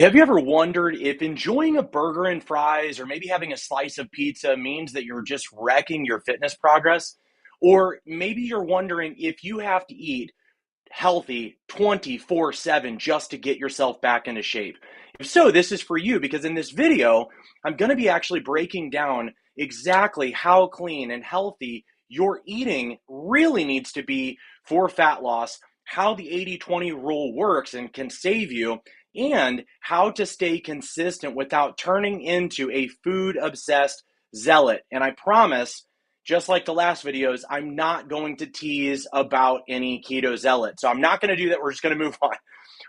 Have you ever wondered if enjoying a burger and fries or maybe having a slice of pizza means that you're just wrecking your fitness progress? Or maybe you're wondering if you have to eat healthy 24/7 just to get yourself back into shape. If so, this is for you because in this video, I'm going to be actually breaking down exactly how clean and healthy your eating really needs to be for fat loss, how the 80/20 rule works and can save you, and how to stay consistent without turning into a food obsessed zealot. And I promise, just like the last videos, I'm not going to tease about any keto zealot. So I'm not going to do that. We're just going to move on.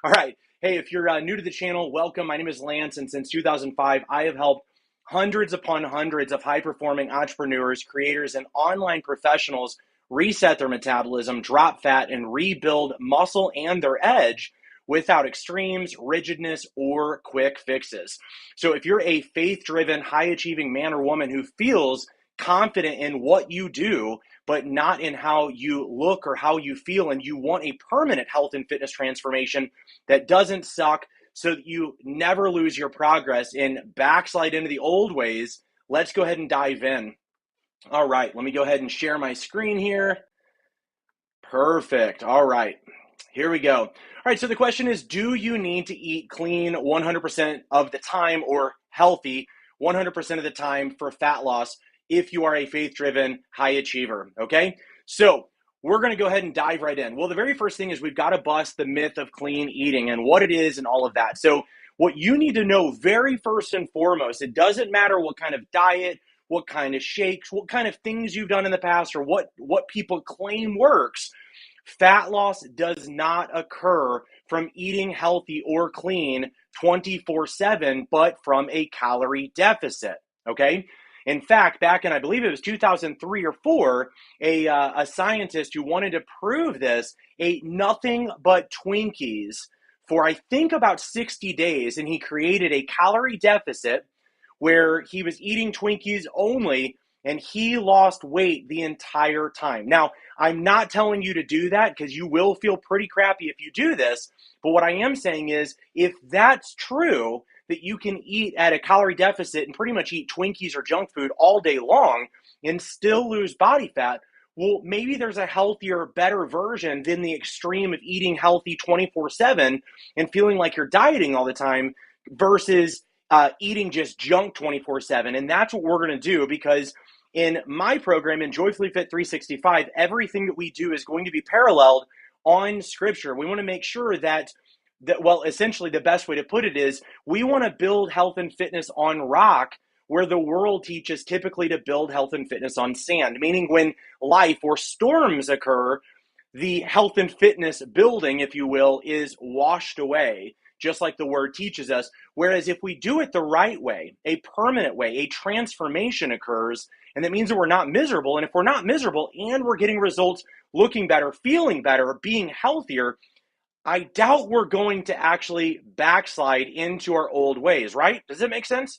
All right. Hey, if you're new to the channel, welcome. My name is Lance, and since 2005, I have helped hundreds upon hundreds of high-performing entrepreneurs, creators, and online professionals reset their metabolism, drop fat, and rebuild muscle and their edge without extremes, rigidness, or quick fixes. So if you're a faith-driven, high-achieving man or woman who feels confident in what you do, but not in how you look or how you feel, and you want a permanent health and fitness transformation that doesn't suck so that you never lose your progress and backslide into the old ways, let's go ahead and dive in. All right, let me go ahead and share my screen here. Perfect. All right, here we go. All right, so the question is, do you need to eat clean 100% of the time or healthy 100% of the time for fat loss if you are a faith-driven high achiever? Okay, so we're going to go ahead and dive right in. Well, the very first thing is we've got to bust the myth of clean eating and what it is and all of that. So what you need to know very first and foremost, it doesn't matter what kind of diet, what kind of shakes, what kind of things you've done in the past, or what people claim works. Fat loss does not occur from eating healthy or clean 24/7, but from a calorie deficit. Okay. In fact, back in, I believe it was 2003 or four, a scientist who wanted to prove this ate nothing but Twinkies for, I think, about 60 days. And he created a calorie deficit where he was eating Twinkies only, and he lost weight the entire time. Now, I'm not telling you to do that because you will feel pretty crappy if you do this. But what I am saying is, if that's true, that you can eat at a calorie deficit and pretty much eat Twinkies or junk food all day long and still lose body fat, well, maybe there's a healthier, better version than the extreme of eating healthy 24/7 and feeling like you're dieting all the time versus eating just junk 24/7. And that's what we're going to do, because in my program, in Joyfully Fit 365, everything that we do is going to be paralleled on scripture. We want to make sure well, essentially the best way to put it is we want to build health and fitness on rock, where the world teaches typically to build health and fitness on sand, meaning when life or storms occur, the health and fitness building, if you will, is washed away, just like the word teaches us. Whereas if we do it the right way, a permanent way, a transformation occurs, and that means that we're not miserable. And if we're not miserable and we're getting results, looking better, feeling better, being healthier, I doubt we're going to actually backslide into our old ways, right? Does it make sense?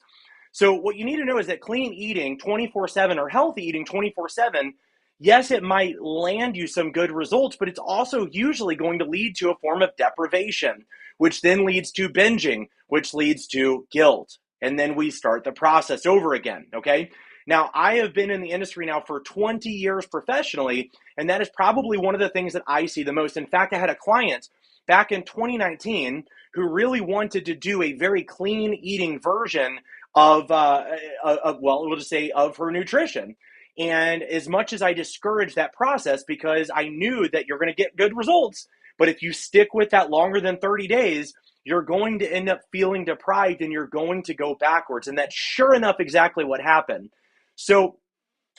So what you need to know is that clean eating 24/7 or healthy eating 24/7, yes, it might land you some good results, but it's also usually going to lead to a form of deprivation, which then leads to binging, which leads to guilt. And then we start the process over again, okay? Now, I have been in the industry now for 20 years professionally, and that is probably one of the things that I see the most. In fact, I had a client back in 2019 who really wanted to do a very clean eating version we'll just say of her nutrition. And as much as I discouraged that process, because I knew that you're going to get good results, but if you stick with that longer than 30 days, you're going to end up feeling deprived and you're going to go backwards. And that's sure enough exactly what happened. So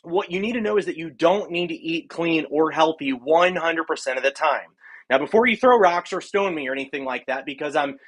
what you need to know is that you don't need to eat clean or healthy 100% of the time. Now, before you throw rocks or stone me or anything like that, because I'm,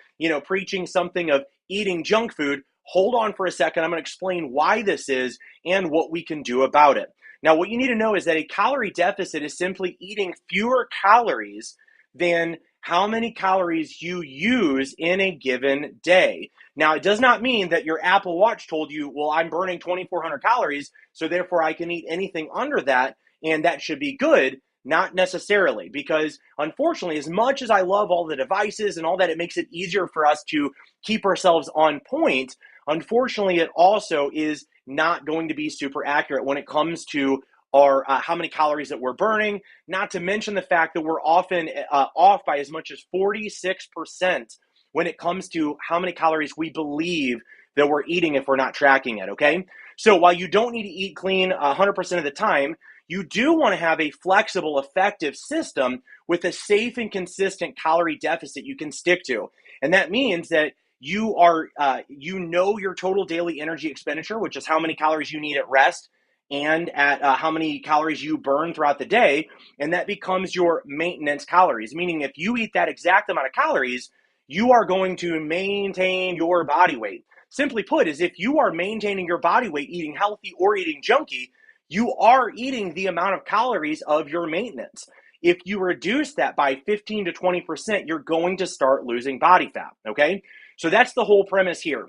preaching something of eating junk food, hold on for a second. I'm going to explain why this is and what we can do about it. Now, what you need to know is that a calorie deficit is simply eating fewer calories than how many calories you use in a given day. Now, it does not mean that your Apple Watch told you, well, I'm burning 2,400 calories, so therefore I can eat anything under that, and that should be good. Not necessarily, because unfortunately, as much as I love all the devices and all that, it makes it easier for us to keep ourselves on point. Unfortunately, it also is not going to be super accurate when it comes to our how many calories that we're burning, not to mention the fact that we're often off by as much as 46% when it comes to how many calories we believe that we're eating if we're not tracking it, okay? So while you don't need to eat clean 100% of the time, you do want to have a flexible, effective system with a safe and consistent calorie deficit you can stick to. And that means that you are, your total daily energy expenditure, which is how many calories you need at rest and at how many calories you burn throughout the day. And that becomes your maintenance calories, meaning if you eat that exact amount of calories, you are going to maintain your body weight. Simply put, is if you are maintaining your body weight eating healthy or eating junky, you are eating the amount of calories of your maintenance. If you reduce that by 15 to 20%, you're going to start losing body fat, okay? So that's the whole premise here.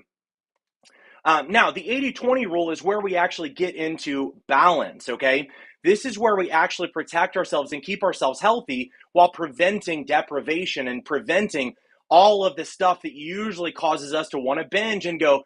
Now, the 80-20 rule is where we actually get into balance, okay? This is where we actually protect ourselves and keep ourselves healthy while preventing deprivation and preventing all of the stuff that usually causes us to want to binge and go,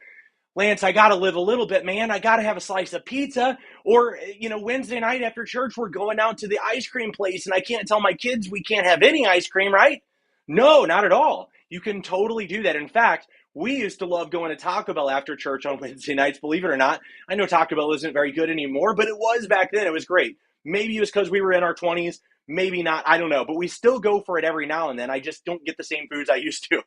Lance, I got to live a little bit, man. I got to have a slice of pizza. Or, Wednesday night after church, we're going out to the ice cream place and I can't tell my kids we can't have any ice cream, right? No, not at all. You can totally do that. In fact, we used to love going to Taco Bell after church on Wednesday nights, believe it or not. I know Taco Bell isn't very good anymore, but it was back then. It was great. Maybe it was because we were in our 20s. Maybe not. I don't know. But we still go for it every now and then. I just don't get the same foods I used to.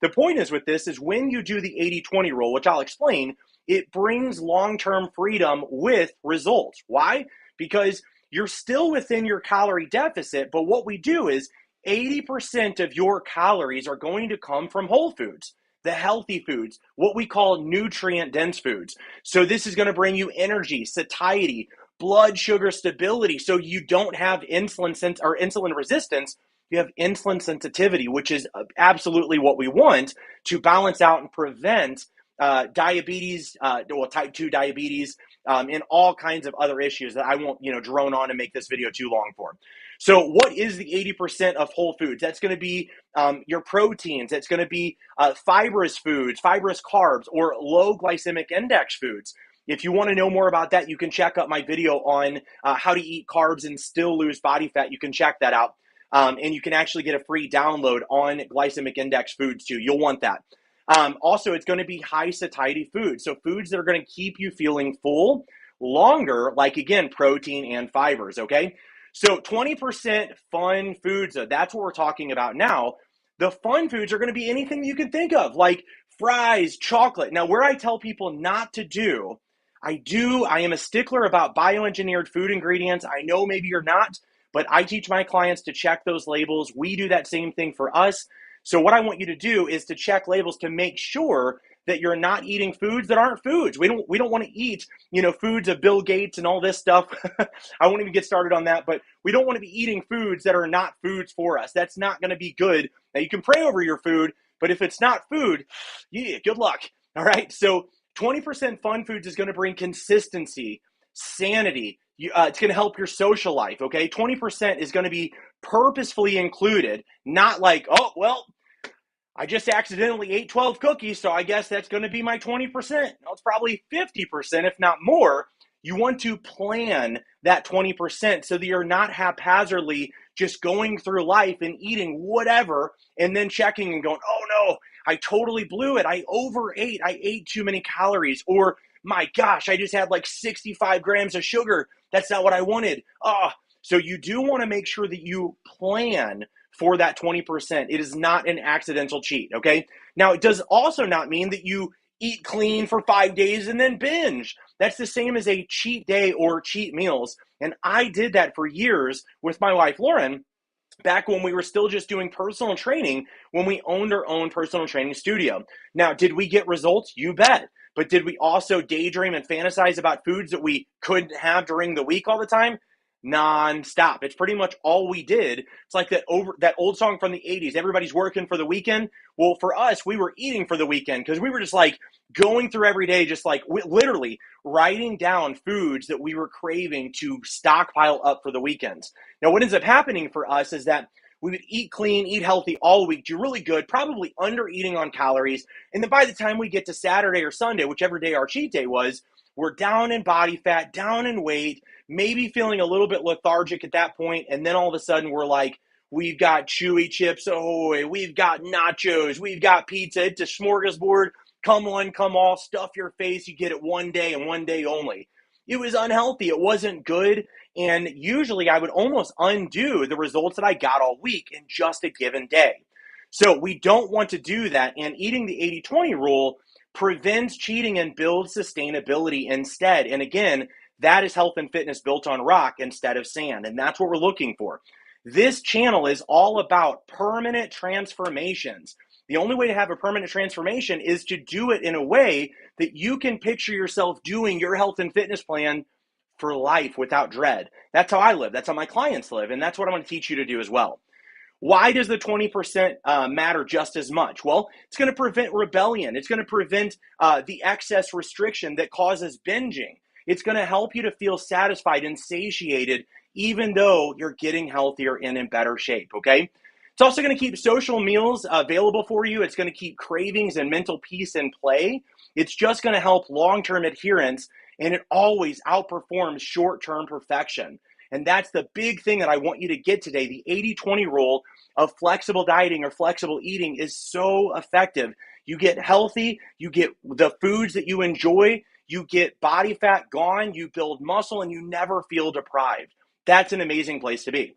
The point is with this is when you do the 80-20 rule, which I'll explain, it brings long-term freedom with results. Why? Because you're still within your calorie deficit, but what we do is 80% of your calories are going to come from whole foods, the healthy foods, what we call nutrient-dense foods. So this is going to bring you energy, satiety, blood sugar stability, so you don't have insulin resistance. You have insulin sensitivity, which is absolutely what we want to balance out and prevent diabetes, type 2 diabetes, and all kinds of other issues that I won't, drone on and make this video too long for. So what is the 80% of whole foods? That's going to be your proteins. It's going to be fibrous foods, fibrous carbs, or low glycemic index foods. If you want to know more about that, you can check out my video on how to eat carbs and still lose body fat. You can check that out. And you can actually get a free download on glycemic index foods too. You'll want that. Also, it's going to be high satiety foods. So foods that are going to keep you feeling full longer, like again, protein and fibers, okay? So 20% fun foods, that's what we're talking about now. The fun foods are going to be anything you can think of, like fries, chocolate. Now, where I tell people not to do, I am a stickler about bioengineered food ingredients. I know maybe you're not, but I teach my clients to check those labels. We do that same thing for us. So what I want you to do is to check labels to make sure that you're not eating foods that aren't foods. We don't want to eat, foods of Bill Gates and all this stuff. I won't even get started on that, but we don't want to be eating foods that are not foods for us. That's not going to be good. Now you can pray over your food, but if it's not food, yeah, good luck. All right. So 20% fun foods is going to bring consistency, sanity. It's going to help your social life. Okay. 20% is going to be purposefully included, not like, oh, well, I just accidentally ate 12 cookies, so I guess that's going to be my 20%. No, it's probably 50%, if not more. You want to plan that 20% so that you're not haphazardly just going through life and eating whatever and then checking and going, oh no, I totally blew it. I overate. I ate too many calories. Or my gosh, I just had like 65 grams of sugar. That's not what I wanted. So you do want to make sure that you plan for that 20%. It is not an accidental cheat, okay? Now, it does also not mean that you eat clean for 5 days and then binge. That's the same as a cheat day or cheat meals. And I did that for years with my wife, Lauren, back when we were still just doing personal training, when we owned our own personal training studio. Now, did we get results? You bet. But did we also daydream and fantasize about foods that we couldn't have during the week all the time? nonstop. It's pretty much all we did. It's like that old song from the 80s, everybody's working for the weekend. Well, for us, we were eating for the weekend because we were just like going through every day, just like literally writing down foods that we were craving to stockpile up for the weekends. Now, what ends up happening for us is that we would eat clean, eat healthy all week, do really good, probably under eating on calories. And then by the time we get to Saturday or Sunday, whichever day our cheat day was, we're down in body fat, down in weight, maybe feeling a little bit lethargic at that point. And then all of a sudden we're like, we've got chewy chips ahoy, we've got nachos, we've got pizza. It's a smorgasbord. Come one, come all, stuff your face. You get it one day and one day only. It was unhealthy. It wasn't good. And usually I would almost undo the results that I got all week in just a given day. So we don't want to do that. And eating the 80-20 rule prevents cheating and builds sustainability instead. And again, that is health and fitness built on rock instead of sand. And that's what we're looking for. This channel is all about permanent transformations. The only way to have a permanent transformation is to do it in a way that you can picture yourself doing your health and fitness plan for life without dread. That's how I live. That's how my clients live. And that's what I'm going to teach you to do as well. Why does the 20% matter just as much? Well, it's going to prevent rebellion. It's going to prevent the excess restriction that causes binging. It's going to help you to feel satisfied and satiated, even though you're getting healthier and in better shape, okay? It's also going to keep social meals available for you. It's going to keep cravings and mental peace in play. It's just going to help long-term adherence, and it always outperforms short-term perfection. And that's the big thing that I want you to get today. The 80-20 rule of flexible dieting or flexible eating is so effective. You get healthy, you get the foods that you enjoy, you get body fat gone, you build muscle, and you never feel deprived. That's an amazing place to be.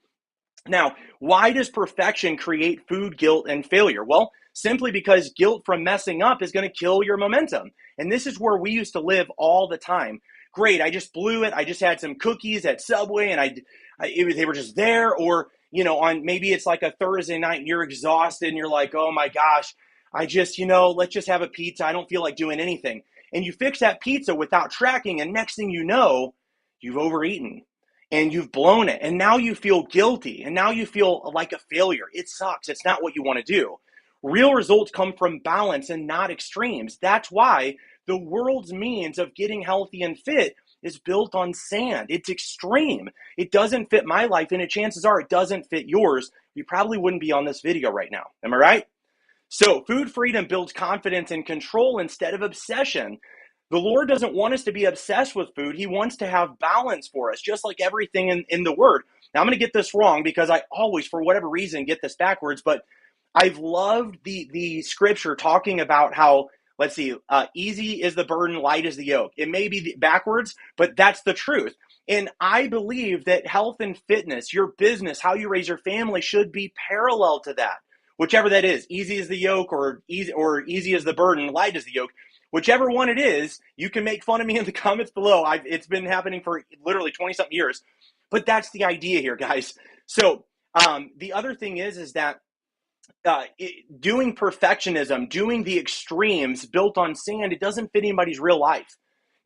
Now, why does perfection create food guilt and failure? Well, simply because guilt from messing up is going to kill your momentum. And this is where we used to live all the time. Great, I just blew it. I just had some cookies at Subway and they were just there. Or, on maybe it's like a Thursday night and you're exhausted and you're like, oh my gosh, let's just have a pizza. I don't feel like doing anything. And you fix that pizza without tracking, and next thing you know, you've overeaten and you've blown it. And now you feel guilty and now you feel like a failure. It sucks. It's not what you want to do. Real results come from balance and not extremes. That's why the world's means of getting healthy and fit is built on sand. It's extreme. It doesn't fit my life, and chances are it doesn't fit yours. You probably wouldn't be on this video right now. Am I right? So food freedom builds confidence and control instead of obsession. The Lord doesn't want us to be obsessed with food. He wants to have balance for us, just like everything in the Word. Now, I'm going to get this wrong because I always, for whatever reason, get this backwards, but I've loved the scripture talking about how, let's see, easy is the burden, light is the yoke. It may be backwards, but that's the truth. And I believe that health and fitness, your business, how you raise your family should be parallel to that. Whichever that is, easy is the yoke or easy is the burden, light is the yoke. Whichever one it is, you can make fun of me in the comments below. It's been happening for literally 20-something years. But that's the idea here, guys. So the other thing is that doing perfectionism, doing the extremes built on sand, it doesn't fit anybody's real life.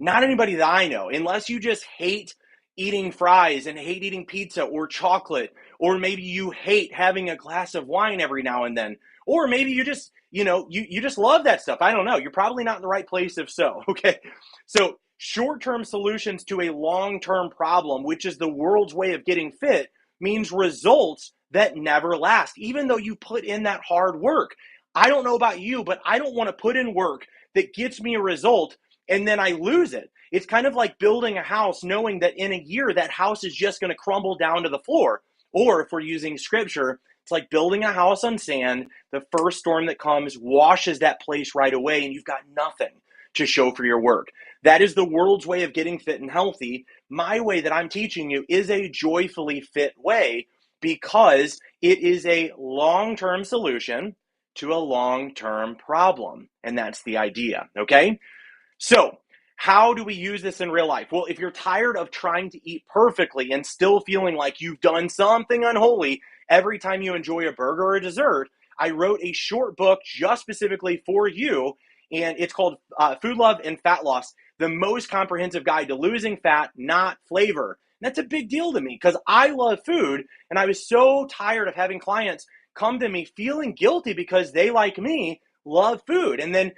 Not anybody that I know, unless you just hate eating fries and hate eating pizza or chocolate, or maybe you hate having a glass of wine every now and then, or maybe you just, you just love that stuff. I don't know. You're probably not in the right place if so, okay? So short-term solutions to a long-term problem, which is the world's way of getting fit, means results that never last, even though you put in that hard work. I don't know about you, but I don't want to put in work that gets me a result and then I lose it. It's kind of like building a house knowing that in a year that house is just going to crumble down to the floor. Or if we're using scripture, it's like building a house on sand. The first storm that comes washes that place right away and you've got nothing to show for your work. That is the world's way of getting fit and healthy. My way that I'm teaching you is a joyfully fit way because it is a long-term solution to a long-term problem. And that's the idea, okay? So how do we use this in real life? Well, if you're tired of trying to eat perfectly and still feeling like you've done something unholy every time you enjoy a burger or a dessert, I wrote a short book just specifically for you, and it's called Food Love and Fat Loss, the most comprehensive guide to losing fat, not flavor. That's a big deal to me because I love food. And I was so tired of having clients come to me feeling guilty because they, like me, love food. And then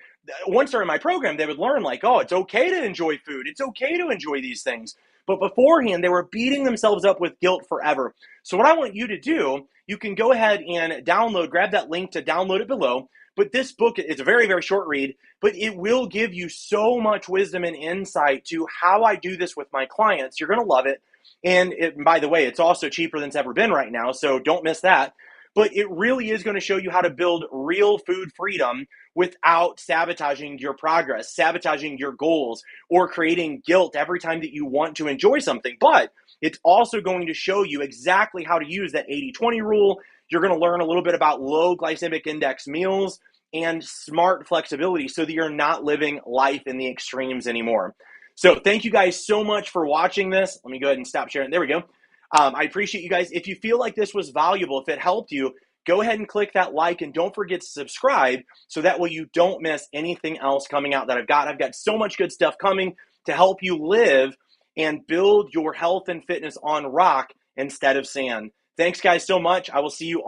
once they're in my program, they would learn, like, oh, it's okay to enjoy food. It's okay to enjoy these things. But beforehand, they were beating themselves up with guilt forever. So what I want you to do, you can go ahead and grab that link to download it below. But this book is a very, very short read, but it will give you so much wisdom and insight to how I do this with my clients. You're going to love it. And by the way, it's also cheaper than it's ever been right now, so don't miss that. But it really is going to show you how to build real food freedom without sabotaging your progress, sabotaging your goals, or creating guilt every time that you want to enjoy something. But it's also going to show you exactly how to use that 80-20 rule. You're going to learn a little bit about low glycemic index meals and smart flexibility so that you're not living life in the extremes anymore. So thank you guys so much for watching this. Let me go ahead and stop sharing. There we go. I appreciate you guys. If you feel like this was valuable, if it helped you, go ahead and click that like, and don't forget to subscribe so that way you don't miss anything else coming out that I've got. I've got so much good stuff coming to help you live and build your health and fitness on rock instead of sand. Thanks, guys, so much. I will see you all.